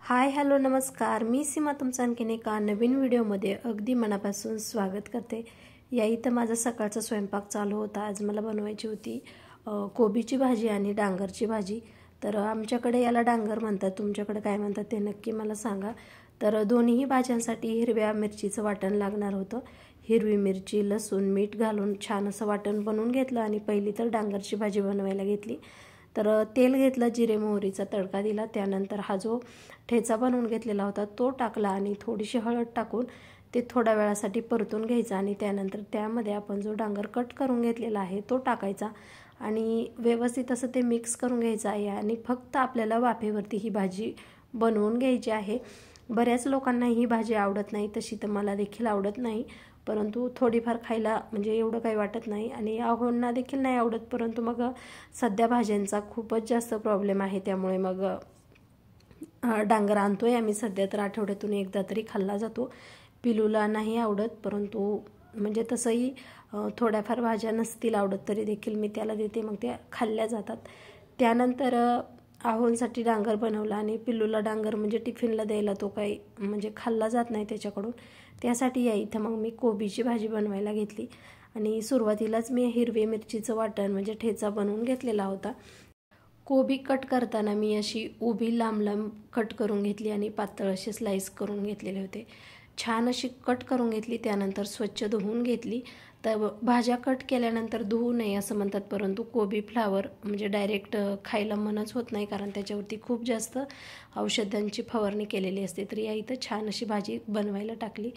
Hi hello नमस्कार, मी सीमा तुमचं आणखीन एका नवीन व्हिडिओमध्ये अगदी मनापासून स्वागत करते। या इथं माझा सकाळचा स्वयंपाक चालू होता। आज मला बनवायची होती कोबीची भाजी आणि डांगरची भाजी। तर आमच्याकडे याला डांगर म्हणतात, तुमच्याकडे काय म्हणतात ते नक्की मला सांगा। तर दोन्ही भाज्यांसाठी हिरव्या मिरचीचं वाटण लागणार होतं। हिरवी मिरची, लसूण, मीठ घालून छान असं वाटण बनवून घेतलं आणि पहिली तर डांगरची भाजी बनवायला घेतली। तर तेल घेतलं, जिरे मोहरीचा तडका दिला, त्यानंतर हा जो ठेचा बनवून घेतलेला होता तो टाकला आणि थोडीशी हळद टाकून ते थोड्या वेळासाठी परतून घ्यायचं आणि त्यानंतर त्यामध्ये आपण जो डांगर कट करून घेतलेला आहे तो टाकायचा आणि व्यवस्थित असं ते मिक्स करून घ्यायचं आहे आणि फक्त आपल्याला वाफेवरती ही भाजी बनवून घ्यायची आहे। बऱ्याच लोकांना ही भाजी आवडत नाही, तशी तर मला देखील आवडत नाही, परंतु थोडीफार खायला म्हणजे एवढं काही वाटत नाही आणि आहोंना देखील नाही आवडत। परंतु मग सध्या भाज्यांचा खूपच जास्त प्रॉब्लेम आहे, त्यामुळे मग डांगर आणतोय आम्ही सध्या, तर आठवड्यातून एकदा तरी खाल्ला जातो। पिलूला नाही आवडत, परंतु म्हणजे तसंही थोड्याफार भाज्या नसतील आवडत तरी देखील मी त्याला देते, मग त्या खाल्ल्या जातात। त्यानंतर आहोंसाठी डांगर बनवला आणि पिल्लूला डांगर म्हणजे टिफिनला द्यायला तो काही म्हणजे खाल्ला जात नाही त्याच्याकडून, त्यासाठी या इथं मग मी कोबीची भाजी बनवायला घेतली आणि सुरुवातीलाच मी हिरवी मिरचीचं वाटण म्हणजे ठेचा बनवून घेतलेला होता। कोबी कट करताना मी अशी उभी लांब लांब कट करून घेतली आणि पातळ असे स्लाइस करून घेतलेले होते। छान अशी कट करून घेतली, त्यानंतर स्वच्छ धुवून घेतली। तर भाज्या कट केल्यानंतर धुवू नये असं म्हणतात, परंतु कोबी फ्लावर म्हणजे डायरेक्ट खायला मनच होत नाही, कारण त्याच्यावरती खूप जास्त औषधांची फवारणी केलेली असते। तर या इथं छान अशी भाजी बनवायला टाकली।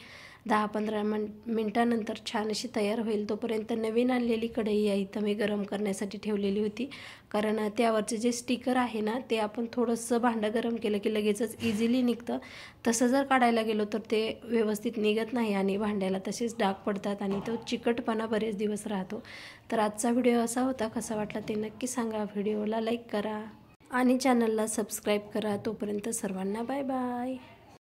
10-15 मिनिटानंतर छान अशी तयार होईल तोपर्यंत नवीन आणलेली कढई या इथं मी गरम करण्यासाठी ठेवलेली होती, कारण त्यावरचे जे स्टिकर आहे ना ते आपण थोडंसं भांडं गरम केलं की लगेचच इझिली निघतं। तसं जर काढायला गेलो तर ते व्यवस्थित निघत नाही आणि भांड्याला तसेच डाग पडतात आणि तो चिकटपणा बरेच दिवस राहतो। तर आजचा व्हिडिओ असा होता, कसा वाटला ते नक्की सांगा। व्हिडिओला लाईक करा आणि चॅनलला सबस्क्राईब करा। तोपर्यंत सर्वांना बाय बाय।